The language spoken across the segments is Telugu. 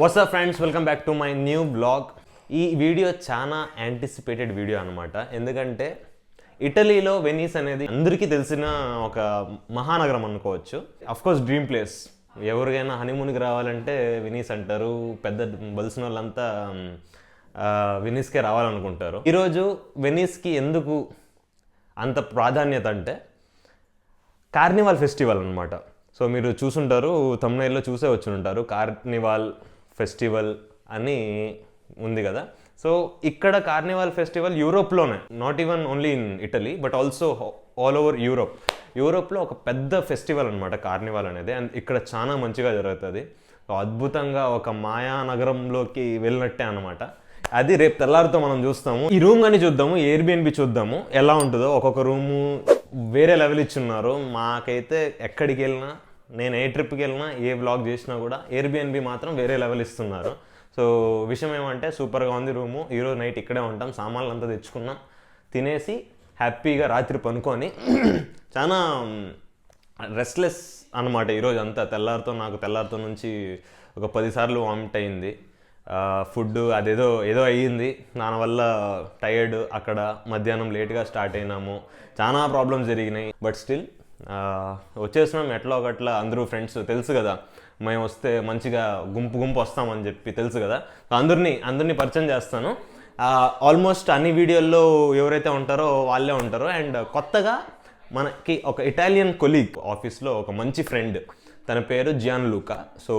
WhatsApp friends, welcome back to my new blog. ఈ వీడియో చాలా యాంటిసిపేటెడ్ వీడియో అనమాట. ఎందుకంటే ఇటలీలో వెనీస్ అనేది అందరికీ తెలిసిన ఒక మహానగరం అనుకోవచ్చు. Of course dream place. ఎవరికైనా హనీమూన్కి రావాలంటే వెనీస్ అంటారు. పెద్ద బలిసిన వాళ్ళంతా వెనీస్కే రావాలనుకుంటారు. ఈరోజు వెనీస్కి ఎందుకు అంత ప్రాధాన్యత అంటే కార్నివాల్ ఫెస్టివల్ అనమాట. సో మీరు చూసుంటారు, తమ్నైల్లో చూసే వచ్చి ఉంటారు, కార్నివాల్ ఫెస్టివల్ అని ఉంది కదా. సో ఇక్కడ కార్నివాల్ ఫెస్టివల్ యూరోప్లోనే, not even only in Italy but also all over యూరోప్లో ఒక పెద్ద ఫెస్టివల్ అనమాట కార్నివాల్ అనేది. అండ్ ఇక్కడ చాలా మంచిగా జరుగుతుంది. అద్భుతంగా ఒక మాయా నగరంలోకి వెళ్ళినట్టే అనమాట. అది రేపు తెల్లారితో మనం చూస్తాము. ఈ రూమ్ కానీ చూద్దాము, ఎయిర్బిఎన్బి చూద్దాము ఎలా ఉంటుందో. ఒక్కొక్క రూము వేరే లెవెల్ ఇచ్చున్నారు. మాకైతే ఎక్కడికి వెళ్ళినా, నేను ఏ ట్రిప్కి వెళ్ళినా, ఏ వ్లాగ్ చేసినా కూడా ఎయిర్బిఎన్బి మాత్రం వేరే లెవెల్ ఇస్తున్నారు. సో విషయం ఏమంటే సూపర్గా ఉంది రూము. ఈరోజు నైట్ ఇక్కడే ఉంటాం, సామాన్లు అంతా తెచ్చుకున్నాం, తినేసి హ్యాపీగా రాత్రి పనుకొని చాలా రెస్ట్లెస్ అనమాట ఈరోజు అంతా. తెల్లారితో నుంచి ఒక 10 సార్లు వామిట్ అయింది. ఫుడ్ అదేదో అయ్యింది, దానివల్ల టైర్డ్. అక్కడ మధ్యాహ్నం లేట్గా స్టార్ట్ అయినాము, చాలా ప్రాబ్లమ్స్ జరిగినాయి. బట్ స్టిల్ వచ్చేసినాం ఎట్లా ఒకట్లా. అందరూ ఫ్రెండ్స్ తెలుసు కదా, మేము వస్తే మంచిగా గుంపు వస్తామని చెప్పి తెలుసు కదా. అందరినీ పరిచయం చేస్తాను. ఆల్మోస్ట్ అన్ని వీడియోల్లో ఎవరైతే ఉంటారో వాళ్ళే ఉంటారు. అండ్ కొత్తగా మనకి ఒక ఇటాలియన్ కొలీగ్, ఆఫీస్లో ఒక మంచి ఫ్రెండ్, తన పేరు Gian Luca. So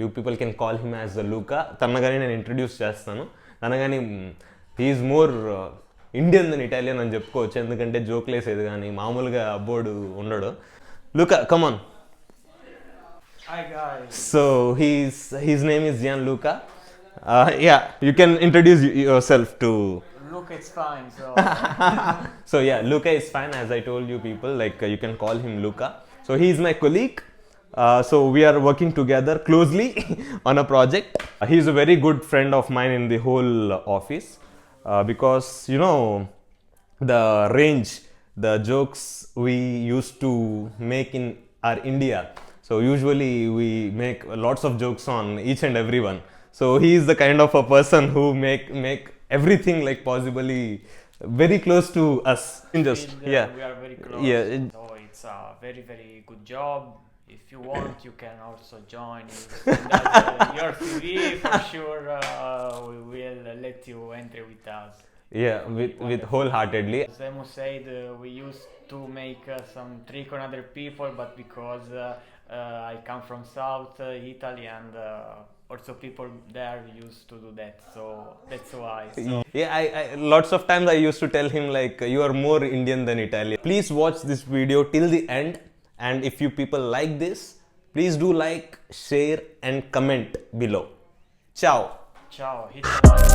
you people can call him as Luca. తనగానే నేను ఇంట్రడ్యూస్ చేస్తాను. తనగాని he is more Indian then Italian అని చెప్పుకోవచ్చు. ఎందుకంటే జోక్లు వేసేది కానీ మామూలుగా అబ్బోడు ఉండడు. Luca, come on. Hi guys. So his name is Gian Luca. Yeah, you can introduce yourself to. Luca, it's fine. So yeah, Luca is fine, as I told you people. Like you can call him Luca. So he is my colleague. So we are working together closely on a project. He is a very good friend of mine in the whole office because you know the range, the jokes we used to make in our India. So usually we make lots of jokes on each and everyone. So he is the kind of a person who make everything like possibly very close to us. Just yeah, we are very close. Yeah. So it's a very good job. If you want, you can also join. Your CV for sure. We will let you enter with us. Yeah, with wholeheartedly. As Emo said, we used to make some trick on other people, but because I come from South Italy and also people there used to do that, so that's why. So Yeah, I lots of times I used to tell him like you are more Indian than Italian. Please watch this video till the end, and if you people like this, please do like, share and comment below. Ciao. hit the like.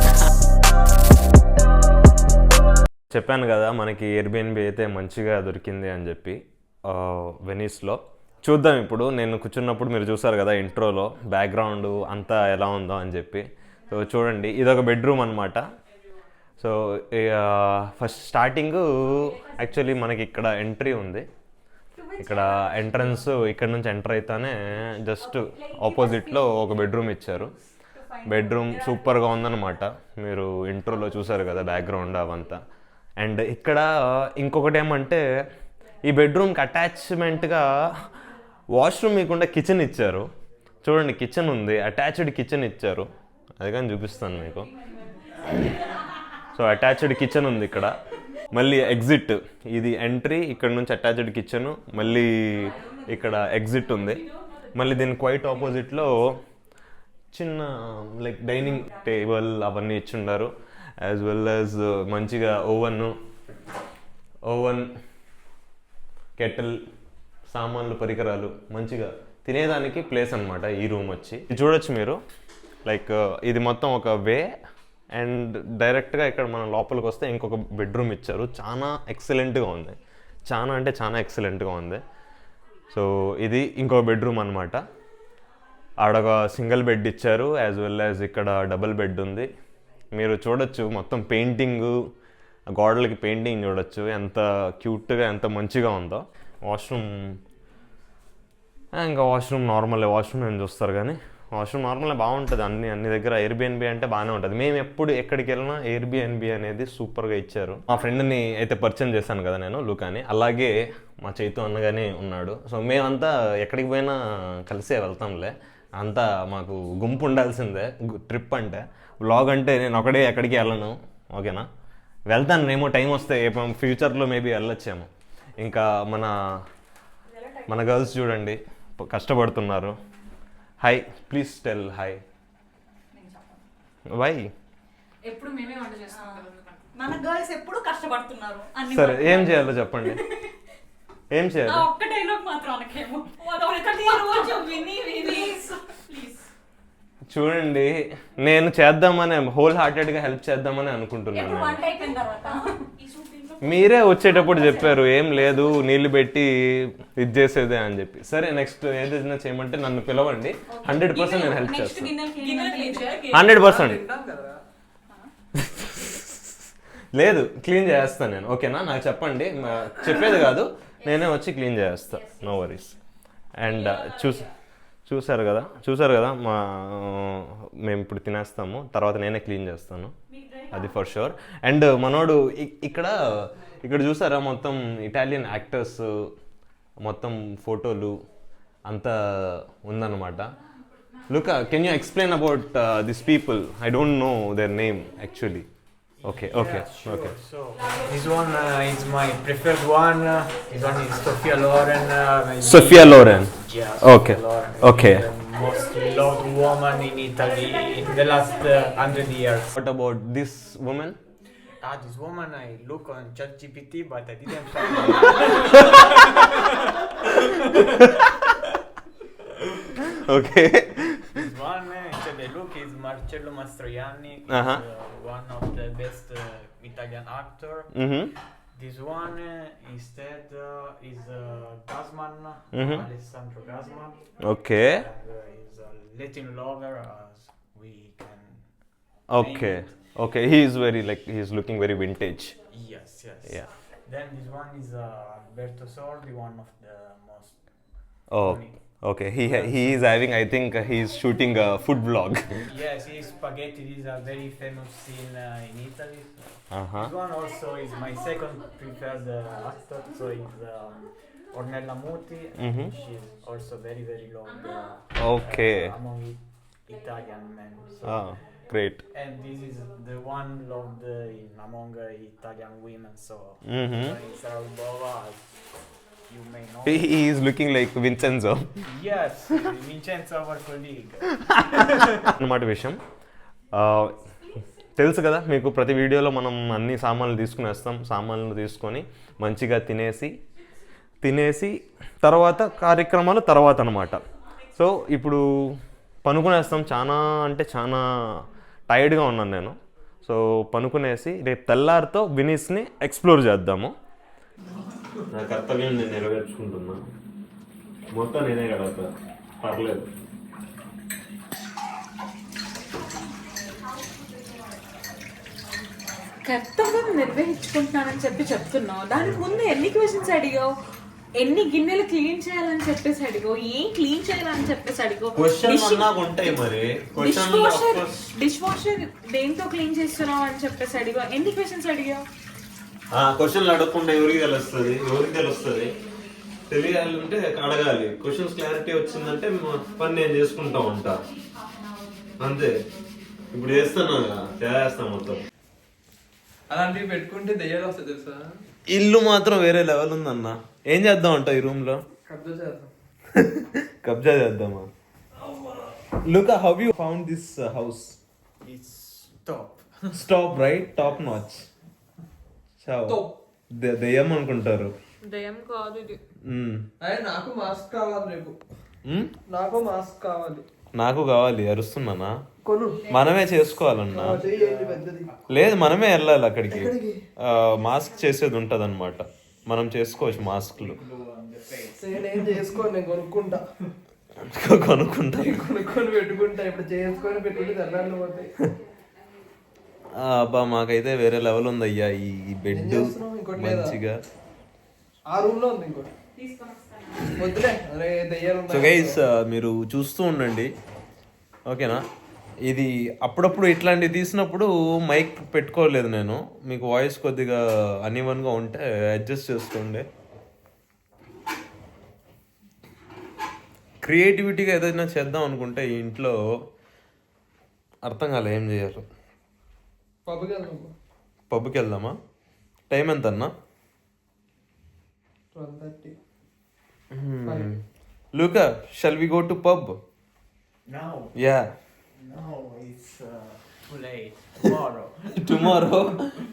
చెప్పాను కదా మనకి ఎయిర్బిఎన్బి అయితే మంచిగా దొరికింది అని చెప్పి వెనీస్లో. చూద్దాం ఇప్పుడు. నేను కూర్చున్నప్పుడు మీరు చూసారు కదా ఇంట్రోలో బ్యాక్గ్రౌండ్ అంతా ఎలా ఉందో అని చెప్పి. సో చూడండి, ఇదొక బెడ్రూమ్ అనమాట. సో ఫస్ట్ స్టార్టింగ్ యాక్చువల్లీ మనకి ఇక్కడ ఎంట్రీ ఉంది. ఇక్కడ ఎంట్రన్స్, ఇక్కడ నుంచి ఎంటర్ అయితేనే జస్ట్ ఆపోజిట్లో ఒక బెడ్రూమ్ ఇచ్చారు. బెడ్రూమ్ సూపర్గా ఉందన్నమాట. మీరు ఇంట్రోలో చూసారు కదా బ్యాక్గ్రౌండ్ అవంతా. అండ్ ఇక్కడ ఇంకొకటి ఏమంటే ఈ బెడ్రూమ్కి అటాచ్మెంట్గా వాష్రూమ్ మీకుండా కిచెన్ ఇచ్చారు. చూడండి, కిచెన్ ఉంది, అటాచ్డ్ కిచెన్ ఇచ్చారు. అది కానీ చూపిస్తాను మీకు. సో అటాచ్డ్ కిచెన్ ఉంది ఇక్కడ. మళ్ళీ ఎగ్జిట్, ఇది ఎంట్రీ, ఇక్కడ నుంచి అటాచ్డ్ కిచెను, మళ్ళీ ఇక్కడ ఎగ్జిట్ ఉంది. మళ్ళీ దీని క్వైట్ ఆపోజిట్లో చిన్న లైక్ డైనింగ్ టేబుల్ అవన్నీ ఇచ్చిండారు. యాజ్ వెల్ యాజ్ మంచిగా ఓవెన్, కెటిల్, సామాన్లు, పరికరాలు, మంచిగా తినేదానికి ప్లేస్ అనమాట ఈ రూమ్ వచ్చి. చూడొచ్చు మీరు, లైక్ ఇది మొత్తం ఒక వే. అండ్ డైరెక్ట్గా ఇక్కడ మనం లోపలికి వస్తే ఇంకొక బెడ్రూమ్ ఇచ్చారు. చాలా ఎక్సలెంట్గా ఉంది, చాలా అంటే చాలా ఎక్సలెంట్గా ఉంది. సో ఇది ఇంకో బెడ్రూమ్ అనమాట. ఆడొక సింగిల్ బెడ్ ఇచ్చారు, యాజ్ వెల్ యాజ్ ఇక్కడ డబుల్ బెడ్ ఉంది. మీరు చూడొచ్చు మొత్తం పెయింటింగు, గోడలకి పెయింటింగ్ చూడొచ్చు ఎంత క్యూట్గా, ఎంత మంచిగా ఉందో. వాష్రూమ్ ఇంకా వాష్రూమ్ నార్మల్ వాష్రూమ్ నేను చూస్తారు కానీ వాష్రూమ్ నార్మల్గా బాగుంటుంది అన్ని దగ్గర ఎయిర్బిఎన్బి అంటే బాగానే ఉంటుంది. మేము ఎప్పుడు ఎక్కడికి వెళ్ళినా ఎయిర్బిఎన్బి అనేది సూపర్గా ఇచ్చారు. మా ఫ్రెండ్ని అయితే పరిచయం చేశాను కదా నేను, లూకాని, అలాగే మా చైతు అన్నగానే ఉన్నాడు. సో మేమంతా ఎక్కడికి పోయినా కలిసే వెళ్తాంలే, అంతా మాకు గుంపు ఉండాల్సిందే ట్రిప్ అంటే. వ్లాగ్ అంటే నేను ఒకడే ఎక్కడికి వెళ్ళను, ఓకేనా? వెళ్తాను నేమో టైం వస్తే, ఫ్యూచర్లో మేబీ వెళ్ళొచ్చేమో. ఇంకా మన గర్ల్స్ చూడండి కష్టపడుతున్నారు. Hi, please tell hi. Why? ఎప్పుడు మేమే వంట చేస్తాం కదా, మన గర్ల్స్ ఎప్పుడు కష్టపడుతున్నారు. సరే ఏం చేయాలో చెప్పండి, ఏం చేయాలి? ఒక్క డైలాగ్ మాత్రం అనకేమో, చూడండి నేను చేద్దామని హోల్ హార్టెడ్గా హెల్ప్ చేద్దామని అనుకుంటున్నాను. మీరే వచ్చేటప్పుడు చెప్పారు ఏం లేదు నీళ్ళు పెట్టి ఇది చేసేదే అని చెప్పి. సరే నెక్స్ట్ ఏదైనా చేయమంటే నన్ను పిలవండి, 100% నేను హెల్ప్ చేస్తాను. 100% లేదు, క్లీన్ చేస్తాను నేను, ఓకేనా? నాకు చెప్పండి, చెప్పేది కాదు, నేనే వచ్చి క్లీన్ చేస్తాను, నో వరీస్. అండ్ చూసారు కదా మేము ఇప్పుడు తినేస్తాము, తర్వాత నేనే క్లీన్ చేస్తాను, అది ఫర్ షూర్. అండ్ మనోడు ఇక్కడ చూసారా మొత్తం ఇటాలియన్ యాక్టర్స్, మొత్తం ఫోటోలు అంతా ఉందన్నమాట. Luka, can you explain about this people? I don't know their name actually. Okay. So this one is my preferred one. This one is Sofia Loren. Sofia Loren. Yeah. Okay. Loren. Okay. The most loved woman in Italy in the last 100 years. What about this woman? This woman I look on ChatGPT, but I didn't find Okay. this one. The look is Marcello Mastroianni. Uh-huh. One of the best Italian actor. Mm-hmm. This one instead is Gassman, Alessandro Gassman. Okay. And he's a Latin lover, as we can. Okay. Okay. He is looking very vintage. Yes. Yeah. Then this one is Alberto Sordi, one of the most. Oh. funny. Okay. He is having, I think he is shooting a food vlog. Yes, his spaghetti is a very famous scene in Italy. Uh-huh. This one also is my second preferred actor, so it's Ornella Muti. Mhm. She is also very very loved Okay. among Italian men. So. Ah, great. And this is the one loved among Italian women. So Mhm. is Bova, as you may know. He is looking like Vincenzo. Yes, Vincenzo, our colleague. అన్నమాట విషయం. తెలుసు కదా మీకు, ప్రతి వీడియోలో మనం అన్ని సామాన్లు తీసుకునేస్తాం. సామాన్లు తీసుకొని మంచిగా తినేసి తర్వాత కార్యక్రమాలు తర్వాత అనమాట. సో ఇప్పుడు పనుకునేస్తాం. చాలా టైర్డ్గా ఉన్నాను నేను. సో పనుకునేసి రేపు తెల్లారితో వెనీస్ని ఎక్స్ప్లోర్ చేద్దాము. నా కర్తవ్యం నేను నెరవేర్చుకుంటున్నా, మొత్తం నేనే కడతా, పర్లేదు. కర్తవ్యం నిర్వహించుకుంటున్నానని చెప్తున్నావు, దానికి ముందు ఎన్ని క్వశ్చన్స్ అడిగావు? ఎన్ని గిన్నెలు క్లీన్ చేయాలని చెప్పేసి అడిగో, ఏం క్లీన్ చేయాలని చెప్పేసి అడిగో. డిష్ వాషర్ దేంతో క్లీన్ చేస్తున్నావు అని చెప్పేసి అడిగో. ఎన్ని క్వశ్చన్స్ అడిగావు? క్వశ్చన్లు అడగకుండా ఎవరికి తెలుస్తుంది? తెలియాలంటే అడగాలి. క్వశ్చన్స్ క్లారిటీ వచ్చిందంటే పని నేను చేసుకుంటా ఉంటా, అంతే. ఇప్పుడు చేస్తాం మొత్తం. అలాంటివి పెట్టుకుంటే దయ్యాలు వస్తాయి తెలుసా. ఇల్లు మాత్రం వేరే లెవెల్ ఉందన్న. ఏం చేద్దాం అంట ఈ రూమ్ లో? కబ్జా చేద్దామా? Look, how you found this house? It's top. Stop right, top notch. దెయ్యం అనుకుంటారు. దయ్యం కాదు ఇది. నాకు మాస్క్ కావాలి రేపు. నాకు మాస్క్ కావాలి. నాకు కావాలి. అరుస్తున్నానా? మనమే చేసుకోవాలన్నా. లేదు, మనమే వెళ్ళాలి అక్కడికి. మాస్క్ చేసేది ఉంటది అనమాట, మనం చేసుకోవచ్చు మాస్క్లు. కొనుక్కుంటా పెట్టుకుంటా. ఇప్పుడు చేసుకొని పెట్టుకుంటే తెల్లారిలో పోతాయి. అబ్బా, మాకైతే వేరే లెవెల్ ఉందయ్యా ఈ బెడ్ మంచిగా. ఆ రూమ్ లో ఉంది ఇంకోటి. వద్దులే, అరే దయ్యాలు. సో గైస్, మీరు చూస్తూ ఉండండి. ఓకేనా? ఇది అప్పుడప్పుడు ఇట్లాంటివి తీసినప్పుడు మైక్ పెట్టుకోలేదు నేను. మీకు వాయిస్ కొద్దిగా అన్ఈవన్గా ఉంటే అడ్జస్ట్ చేసుకోండి. క్రియేటివిటీగా ఏదైనా చేద్దాం అనుకుంటే ఈ ఇంట్లో అర్థం కాలే ఏం చేయాలి. పబ్కి వెళ్దామా? టైం ఎంత అన్నా? 12:30. Luca, shall we go to pub? No, Yeah. no, it's too late. Tomorrow.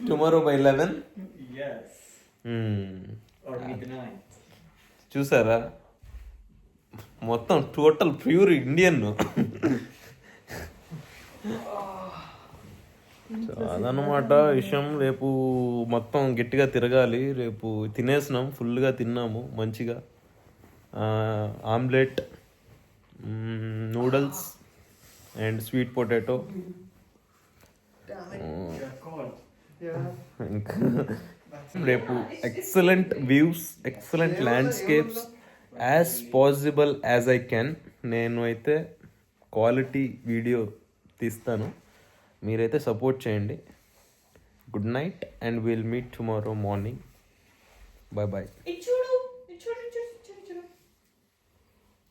Tomorrow by 11? Yes. Or midnight. చూసారా, మొత్తం టోటల్ ప్యూర్ ఇండియన్. అదనమాట విషయం. రేపు మొత్తం గట్టిగా తిరగాలి. రేపు తినేసినాం, ఫుల్గా తిన్నాము మంచిగా. Omelette, noodles and sweet potato. You're cold. ఇంకా రేపు excellent views, excellent landscapes as possible as I can. నేను అయితే క్వాలిటీ వీడియో తీస్తాను, మీరైతే సపోర్ట్ చేయండి. Good night and will meet tomorrow morning. Bye bye.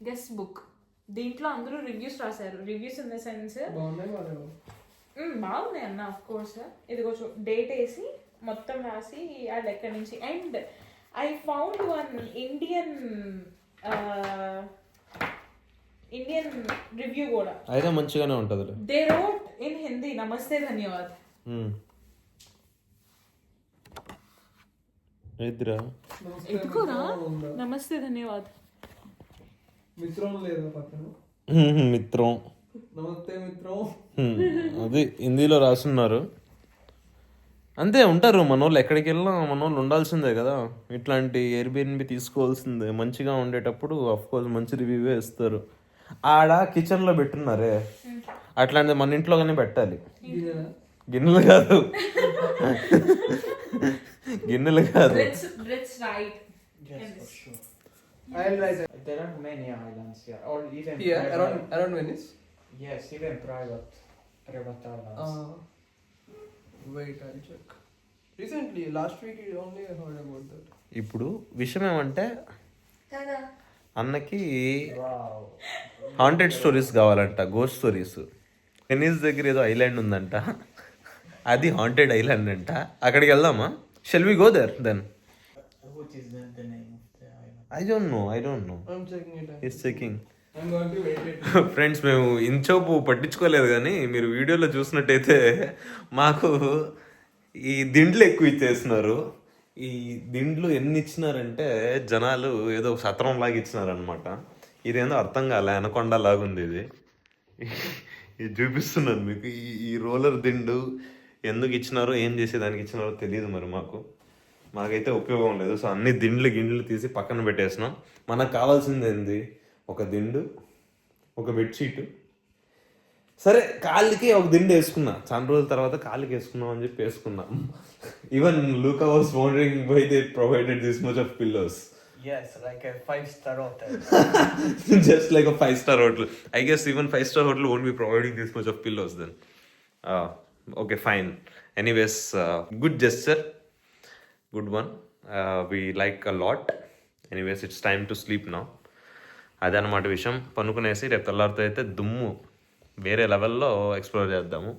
Guest book. దీంట్లో అందరూ రివ్యూస్ రాశారు. రివ్యూస్ ఇన్ ద సెన్స్ బాగున్నాయి అన్న. ఆఫ్ కోర్స్ ఇది కొంచెం డేట్ వేసి మొత్తం రాసి అది ఎక్కడి నుంచి. And I found one Indian review కూడా. అయితే మంచిగానే ఉంటుంది. దే రోట్ ఇన్ హిందీ, నమస్తే ధన్యవాద్. ఎదురా ఎందుకోరా నమస్తే ధన్యవాద్. మిత్రం లేదా పక్కన? మిత్రం, నమస్తే మిత్రం. అది హిందీలో రాస్తున్నారు. అంతే ఉంటారు మనోళ్ళు. ఎక్కడికి వెళ్ళినా మనోళ్ళు ఉండాల్సిందే కదా. ఇట్లాంటి ఎయిర్బిఎన్బి తీసుకోవాల్సిందే. మంచిగా ఉండేటప్పుడు కోర్స్ మంచి రివ్యూవే ఇస్తారు. ఆడ కిచెన్లో పెట్టున్నారే, అట్లాంటిది మన ఇంట్లోగానే పెట్టాలి. గిన్నెలు కాదు, గిన్నెలు కాదు. Let's write. Yes, for sure. I'll write it. There are many islands here, or even Yeah, private. around Venice. Yes, even private islands. Wait, I'll check. Recently, last week, I only heard about that. ఇప్పుడు విషయం ఏమంటే అన్నకి Wow. హాంటెడ్ స్టోరీస్ కావాలంట, గోస్ట్ స్టోరీస్. వెనీస్ దగ్గర ఏదో ఐలాండ్ ఉందంట, అది హాంటెడ్ ఐలాండ్ అంట. అక్కడికి వెళ్దామా? Shall we go there then? What is the name of the island? I don't know. I'm checking it. He's checking. I'm going to wait it. Friends, మేము ఇంచోపు పట్టించుకోలేదు, కానీ మీరు వీడియోలో చూసినట్టయితే మాకు ఈ దిండ్లు ఎక్కువ ఇచ్చేస్తున్నారు. ఈ దిండ్లు ఎన్ని ఇచ్చినారంటే జనాలు ఏదో సత్రం లాగా ఇచ్చినారనమాట. ఇదేందో అర్థం కాలే, అనకొండ లాగుంది ఇది. ఇది చూపిస్తున్నాను మీకు. ఈ రోలర్ దిండు ఎందుకు ఇచ్చినారో, ఏం చేసేదానికి ఇచ్చినారో తెలియదు మరి మాకైతే ఉపయోగం లేదు. సో అన్ని గిన్నెలు తీసి పక్కన పెట్టేసినాం. మనకు కావాల్సింది ఏంది? ఒక దిండు, ఒక బెడ్షీటు. సరే, కాళ్ళకి ఒక దిండు వేసుకున్నా. చాలా రోజుల తర్వాత కాళ్ళకి వేసుకున్నాం అని చెప్పి వేసుకున్నాం. Even Luca was wondering why they provided this much of pillows. Yes, like a 5-star hotel. Just like a 5-star hotel. I guess even 5-star hotel won't be providing this much of pillows then. Okay, fine. Anyways, good gesture. Good one. We like a lot. Anyways, it's time to sleep now. అదనమాట విషయం. పనుకునేసి రేపు తెల్లారితో అయితే దుమ్ము వేరే లెవెల్లో ఎక్స్ప్లోర్ చేద్దాము.